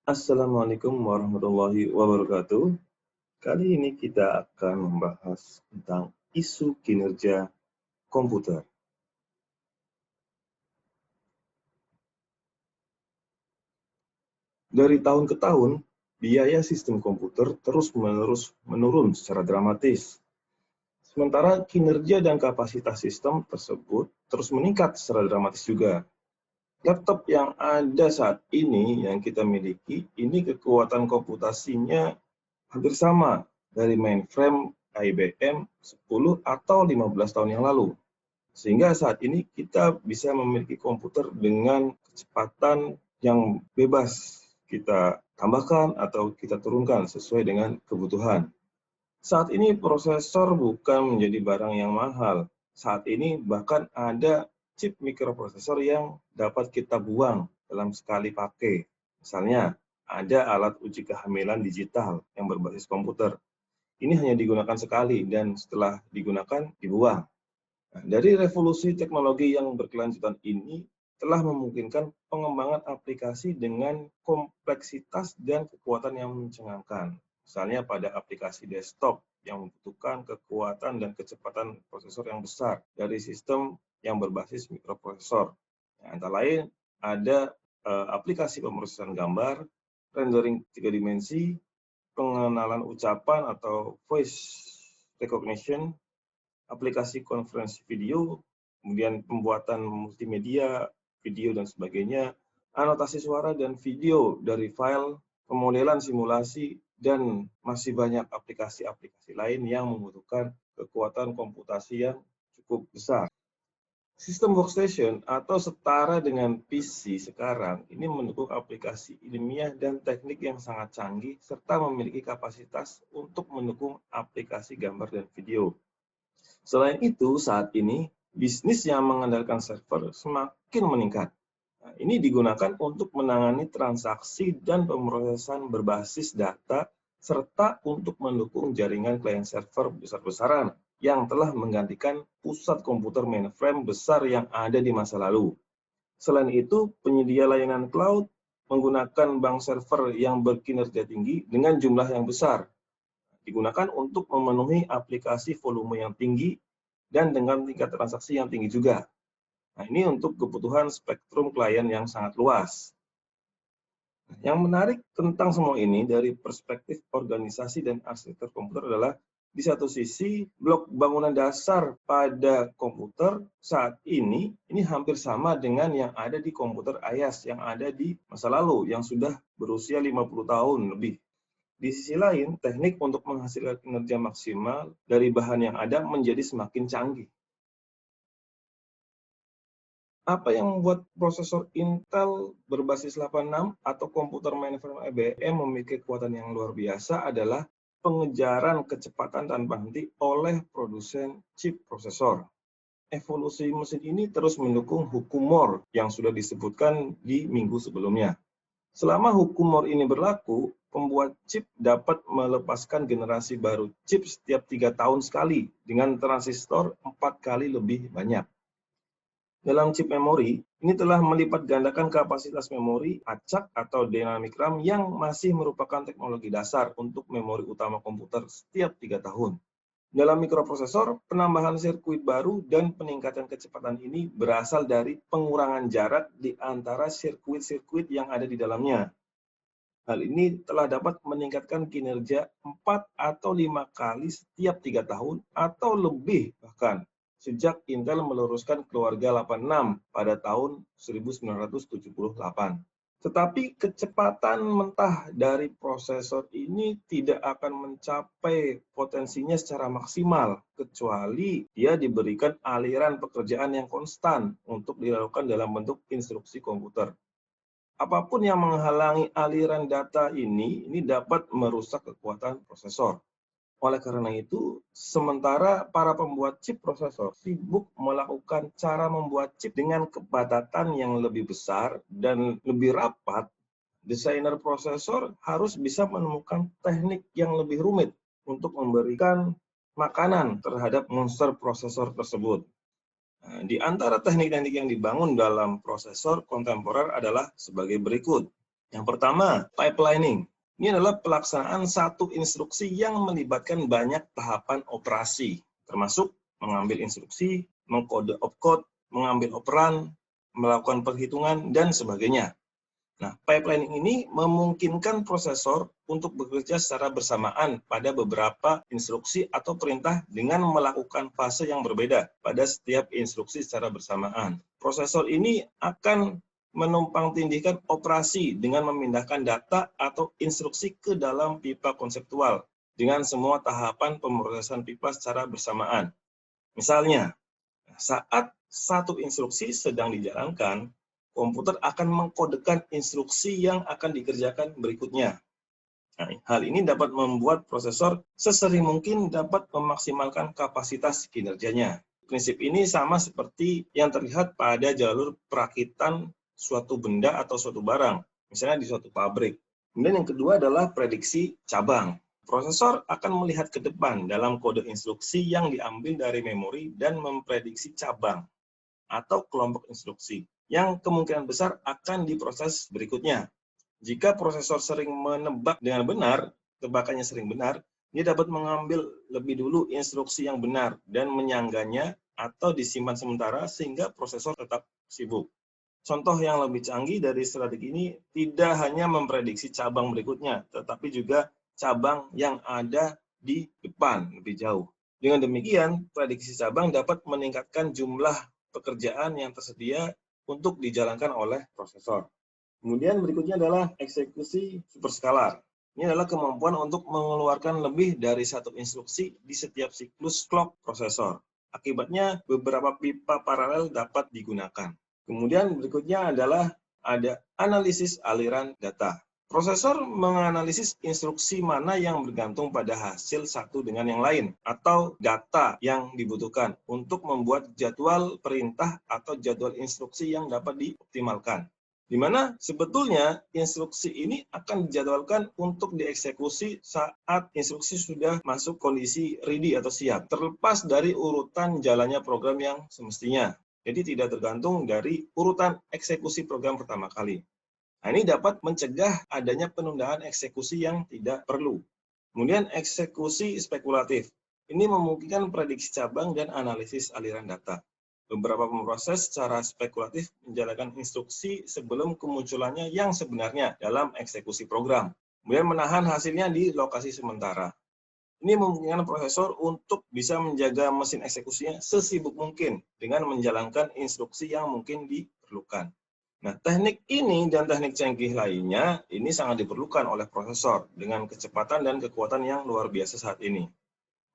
Assalamualaikum warahmatullahi wabarakatuh. Kali ini kita akan membahas tentang isu kinerja komputer. Dari tahun ke tahun, biaya sistem komputer terus-menerus menurun secara dramatis. Sementara kinerja dan kapasitas sistem tersebut terus meningkat secara dramatis juga. Laptop yang ada saat ini yang kita miliki, ini kekuatan komputasinya hampir sama dari mainframe IBM 10 atau 15 tahun yang lalu. Sehingga saat ini kita bisa memiliki komputer dengan kecepatan yang bebas kita tambahkan atau kita turunkan sesuai dengan kebutuhan. Saat ini prosesor bukan menjadi barang yang mahal. Saat ini bahkan ada chip mikroprosesor yang dapat kita buang dalam sekali pakai. Misalnya, ada alat uji kehamilan digital yang berbasis komputer. Ini hanya digunakan sekali dan setelah digunakan dibuang. Nah, dari revolusi teknologi yang berkelanjutan ini telah memungkinkan pengembangan aplikasi dengan kompleksitas dan kekuatan yang mencengangkan. Misalnya pada aplikasi desktop yang membutuhkan kekuatan dan kecepatan prosesor yang besar dari sistem yang berbasis mikroprosesor. Nah, antara lain ada aplikasi pemrosesan gambar, rendering 3 dimensi, pengenalan ucapan atau voice recognition, aplikasi konferensi video, kemudian pembuatan multimedia, video dan sebagainya, anotasi suara dan video dari file, pemodelan simulasi, dan masih banyak aplikasi-aplikasi lain yang membutuhkan kekuatan komputasi yang cukup besar. Sistem workstation atau setara dengan PC sekarang ini mendukung aplikasi ilmiah dan teknik yang sangat canggih serta memiliki kapasitas untuk mendukung aplikasi gambar dan video. Selain itu, saat ini bisnis yang mengandalkan server semakin meningkat. Nah, ini digunakan untuk menangani transaksi dan pemrosesan berbasis data serta untuk mendukung jaringan klien server besar-besaran yang telah menggantikan pusat komputer mainframe besar yang ada di masa lalu. Selain itu, penyedia layanan cloud menggunakan bank server yang berkinerja tinggi dengan jumlah yang besar. Digunakan untuk memenuhi aplikasi volume yang tinggi dan dengan tingkat transaksi yang tinggi juga. Nah, ini untuk kebutuhan spektrum klien yang sangat luas. Yang menarik tentang semua ini dari perspektif organisasi dan arsitektur komputer adalah di satu sisi blok bangunan dasar pada komputer saat ini hampir sama dengan yang ada di komputer IaaS yang ada di masa lalu yang sudah berusia 50 tahun lebih. Di sisi lain, teknik untuk menghasilkan kinerja maksimal dari bahan yang ada menjadi semakin canggih. Apa yang membuat prosesor Intel berbasis 86 atau komputer mainframe IBM memiliki kekuatan yang luar biasa adalah pengejaran kecepatan tanpa henti oleh produsen chip prosesor. Evolusi mesin ini terus mendukung hukum Moore yang sudah disebutkan di minggu sebelumnya. Selama hukum Moore ini berlaku, pembuat chip dapat melepaskan generasi baru chip setiap 3 tahun sekali dengan transistor 4 kali lebih banyak. Dalam chip memori, ini telah melipat gandakan kapasitas memori acak atau dynamic RAM yang masih merupakan teknologi dasar untuk memori utama komputer setiap 3 tahun. Dalam mikroprosesor, penambahan sirkuit baru dan peningkatan kecepatan ini berasal dari pengurangan jarak di antara sirkuit-sirkuit yang ada di dalamnya. Hal ini telah dapat meningkatkan kinerja 4 atau 5 kali setiap 3 tahun atau lebih bahkan sejak Intel meluruskan keluarga 86 pada tahun 1978. Tetapi kecepatan mentah dari prosesor ini tidak akan mencapai potensinya secara maksimal kecuali dia diberikan aliran pekerjaan yang konstan untuk dilakukan dalam bentuk instruksi komputer. Apapun yang menghalangi aliran data ini dapat merusak kekuatan prosesor. Oleh karena itu, sementara para pembuat chip prosesor sibuk melakukan cara membuat chip dengan kepadatan yang lebih besar dan lebih rapat, desainer prosesor harus bisa menemukan teknik yang lebih rumit untuk memberikan makanan terhadap monster prosesor tersebut. Di antara teknik-teknik yang dibangun dalam prosesor kontemporer adalah sebagai berikut. Yang pertama, pipelining. Ini adalah pelaksanaan satu instruksi yang melibatkan banyak tahapan operasi, termasuk mengambil instruksi, mengkode opcode, mengambil operan, melakukan perhitungan, dan sebagainya. Nah, pipelining ini memungkinkan prosesor untuk bekerja secara bersamaan pada beberapa instruksi atau perintah dengan melakukan fase yang berbeda pada setiap instruksi secara bersamaan. Prosesor ini akan menumpangtindihkan operasi dengan memindahkan data atau instruksi ke dalam pipa konseptual dengan semua tahapan pemrosesan pipa secara bersamaan. Misalnya, saat satu instruksi sedang dijalankan, komputer akan mengkodekan instruksi yang akan dikerjakan berikutnya. Nah, hal ini dapat membuat prosesor sesering mungkin dapat memaksimalkan kapasitas kinerjanya. Prinsip ini sama seperti yang terlihat pada jalur perakitan suatu benda atau suatu barang, misalnya di suatu pabrik. Kemudian yang kedua adalah prediksi cabang. Prosesor akan melihat ke depan dalam kode instruksi yang diambil dari memori dan memprediksi cabang atau kelompok instruksi yang kemungkinan besar akan diproses berikutnya. Jika prosesor sering menebak dengan benar, tebakannya sering benar, dia dapat mengambil lebih dulu instruksi yang benar dan menyangganya atau disimpan sementara sehingga prosesor tetap sibuk. Contoh yang lebih canggih dari strategi ini tidak hanya memprediksi cabang berikutnya, tetapi juga cabang yang ada di depan lebih jauh. Dengan demikian, prediksi cabang dapat meningkatkan jumlah pekerjaan yang tersedia untuk dijalankan oleh prosesor. Kemudian berikutnya adalah eksekusi superskalar. Ini adalah kemampuan untuk mengeluarkan lebih dari satu instruksi di setiap siklus clock prosesor. Akibatnya, beberapa pipa paralel dapat digunakan. Kemudian berikutnya adalah ada analisis aliran data. Prosesor menganalisis instruksi mana yang bergantung pada hasil satu dengan yang lain atau data yang dibutuhkan untuk membuat jadwal perintah atau jadwal instruksi yang dapat dioptimalkan. Di mana sebetulnya instruksi ini akan dijadwalkan untuk dieksekusi saat instruksi sudah masuk kondisi ready atau siap, terlepas dari urutan jalannya program yang semestinya. Jadi tidak tergantung dari urutan eksekusi program pertama kali. Nah, ini dapat mencegah adanya penundaan eksekusi yang tidak perlu. Kemudian eksekusi spekulatif. Ini memungkinkan prediksi cabang dan analisis aliran data. Beberapa pemroses secara spekulatif menjalankan instruksi sebelum kemunculannya yang sebenarnya dalam eksekusi program. Kemudian menahan hasilnya di lokasi sementara. Ini memungkinkan prosesor untuk bisa menjaga mesin eksekusinya sesibuk mungkin dengan menjalankan instruksi yang mungkin diperlukan. Nah, teknik ini dan teknik canggih lainnya ini sangat diperlukan oleh prosesor dengan kecepatan dan kekuatan yang luar biasa saat ini.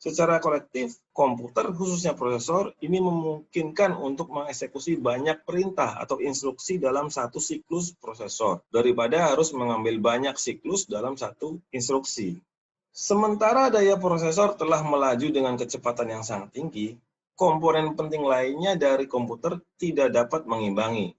Secara kolektif, komputer khususnya prosesor ini memungkinkan untuk mengeksekusi banyak perintah atau instruksi dalam satu siklus prosesor daripada harus mengambil banyak siklus dalam satu instruksi. Sementara daya prosesor telah melaju dengan kecepatan yang sangat tinggi, komponen penting lainnya dari komputer tidak dapat mengimbangi.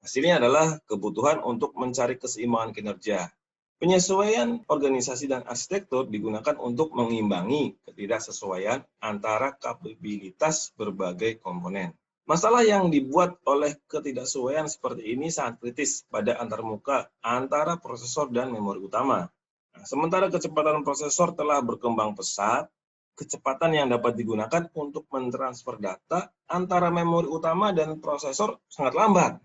Hasilnya adalah kebutuhan untuk mencari keseimbangan kinerja. Penyesuaian organisasi dan arsitektur digunakan untuk mengimbangi ketidaksesuaian antara kapabilitas berbagai komponen. Masalah yang dibuat oleh ketidaksesuaian seperti ini sangat kritis pada antarmuka antara prosesor dan memori utama. Nah, sementara kecepatan prosesor telah berkembang pesat, kecepatan yang dapat digunakan untuk mentransfer data antara memori utama dan prosesor sangat lambat.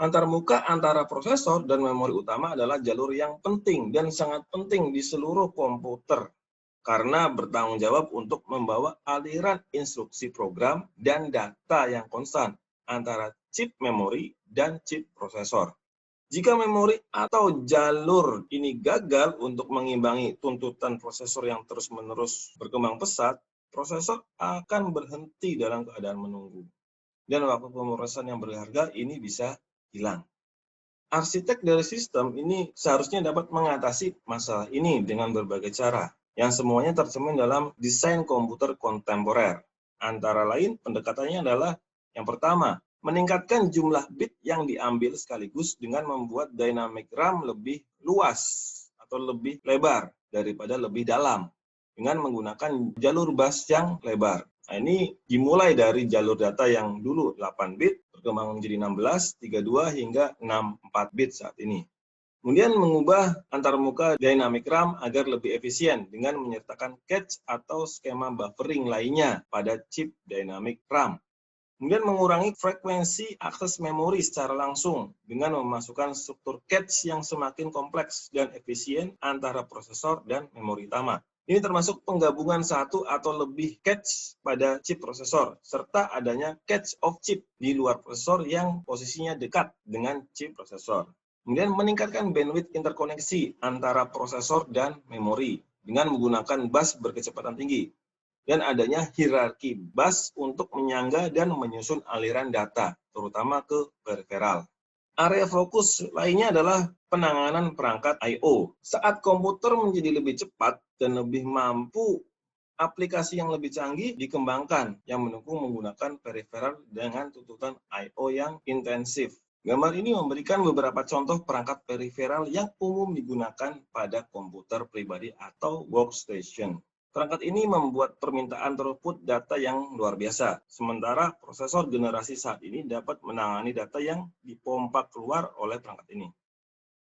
Antarmuka antara prosesor dan memori utama adalah jalur yang penting dan sangat penting di seluruh komputer karena bertanggung jawab untuk membawa aliran instruksi program dan data yang konstan antara chip memori dan chip prosesor. Jika memori atau jalur ini gagal untuk mengimbangi tuntutan prosesor yang terus-menerus berkembang pesat, prosesor akan berhenti dalam keadaan menunggu. Dan waktu pemrosesan yang berharga ini bisa hilang. Arsitek dari sistem ini seharusnya dapat mengatasi masalah ini dengan berbagai cara, yang semuanya tercermin dalam desain komputer kontemporer. Antara lain, pendekatannya adalah yang pertama, meningkatkan jumlah bit yang diambil sekaligus dengan membuat dynamic RAM lebih luas atau lebih lebar daripada lebih dalam dengan menggunakan jalur bus yang lebar. Nah, ini dimulai dari jalur data yang dulu 8 bit, berkembang menjadi 16, 32, hingga 64 bit saat ini. Kemudian mengubah antarmuka dynamic RAM agar lebih efisien dengan menyertakan cache atau skema buffering lainnya pada chip dynamic RAM. Kemudian mengurangi frekuensi akses memori secara langsung dengan memasukkan struktur cache yang semakin kompleks dan efisien antara prosesor dan memori utama. Ini termasuk penggabungan satu atau lebih cache pada chip prosesor, serta adanya cache of chip di luar prosesor yang posisinya dekat dengan chip prosesor. Kemudian meningkatkan bandwidth interkoneksi antara prosesor dan memori dengan menggunakan bus berkecepatan tinggi. Dan adanya hierarki bus untuk menyangga dan menyusun aliran data, terutama ke peripheral. Area fokus lainnya adalah penanganan perangkat I/O. Saat komputer menjadi lebih cepat dan lebih mampu, aplikasi yang lebih canggih dikembangkan yang mendukung menggunakan peripheral dengan tuntutan I/O yang intensif. Gambar ini memberikan beberapa contoh perangkat peripheral yang umum digunakan pada komputer pribadi atau workstation. Perangkat ini membuat permintaan throughput data yang luar biasa, sementara prosesor generasi saat ini dapat menangani data yang dipompa keluar oleh perangkat ini.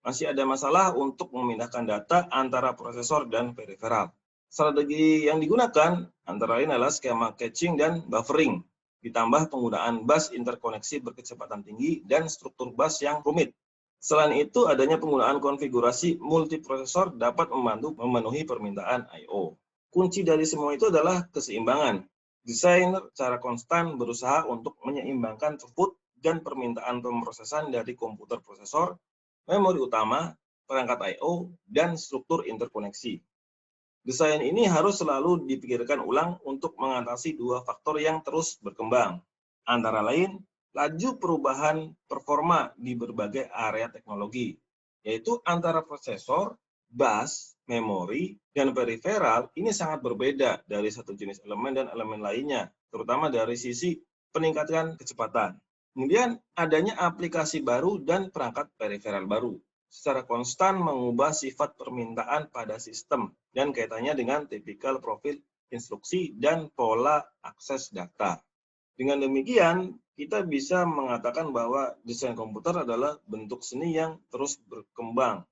Masih ada masalah untuk memindahkan data antara prosesor dan peripheral. Strategi yang digunakan antara lain adalah skema caching dan buffering, ditambah penggunaan bus interkoneksi berkecepatan tinggi dan struktur bus yang rumit. Selain itu, adanya penggunaan konfigurasi multiprosesor dapat membantu memenuhi permintaan I/O. Kunci dari semua itu adalah keseimbangan. Desainer secara konstan berusaha untuk menyeimbangkan throughput dan permintaan pemrosesan dari komputer prosesor, memori utama, perangkat I/O, dan struktur interkoneksi. Desain ini harus selalu dipikirkan ulang untuk mengatasi dua faktor yang terus berkembang, antara lain laju perubahan performa di berbagai area teknologi, yaitu antara prosesor, bus, memori, dan peripheral ini sangat berbeda dari satu jenis elemen dan elemen lainnya, terutama dari sisi peningkatan kecepatan. Kemudian adanya aplikasi baru dan perangkat peripheral baru secara konstan mengubah sifat permintaan pada sistem dan kaitannya dengan tipikal profil instruksi dan pola akses data. Dengan demikian, kita bisa mengatakan bahwa desain komputer adalah bentuk seni yang terus berkembang